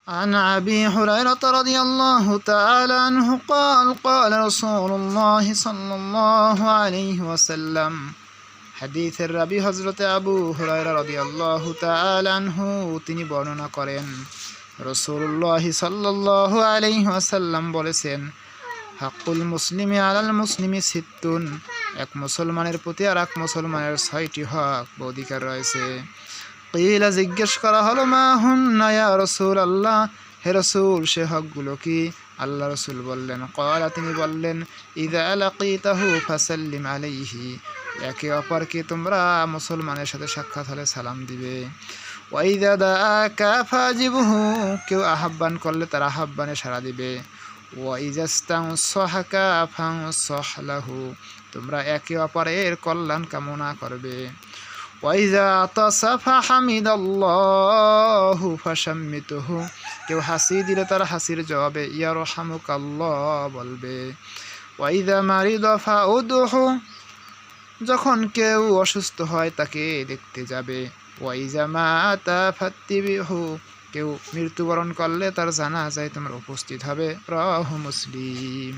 عن أبي هريرة رضي الله تعالى عنه قال قال رسول الله صلى الله عليه وسلم হাদিসের রাবি হযরত আবু হুরায়রা রাদিয়াল্লাহু তাআলা আনহু তিনি বর্ণনা করেন রাসূলুল্লাহ সাল্লাল্লাহু আলাইহি ওয়াসাল্লাম বলেছেন হাক্কুল মুসলিমি আলাল মুসলিমি সিত্তুন এক মুসলমানের প্রতি আর এক মুসলমানের 6টি হক বা অধিকার রয়েছে। কিলা জিজ্ঞেস করা হলো মা হুন্না ইয়া রাসূলুল্লাহ, হে রাসূল সে হকগুলো কি? আল্লাহ রাসূল বললেন ক্বালা তিনি বললেন ইযা লাকিতাহু ফাসাল্লিম আলাইহি, একে অপরকে তোমরা মুসলমানের সাথে সাক্ষাৎ হলে সালাম দিবে। ওয়া ইযা দাআকা ফাজিবহু, কেউ আহ্বান করলে তার আহ্বানে সাড়া দিবে। ওয়া ইযা ইস্তানসাহাকা ফানসাহ লাহু, তোমরা একে অপরের কল্যাণ কামনা করবে। ওয়া ইযা আতাসা ফাহামিদাল্লাহু ফাশাম্মিতুহু, কেউ হাসি দিলে তার হাসির জবাবে ইয়ারহামুকাল্লাহ বলবে। ওয়া ইযা মারিদা ফাউদহু, যখন কেউ অসুস্থ হয় তাকে দেখতে যাবে। ওয়া ইযা মাতা ফাত্তিবিহু, কেউ মৃত্যুবরণ করলে তার জানাজায় তোমরা উপস্থিত হবে। রাওয়াহু মুসলিম।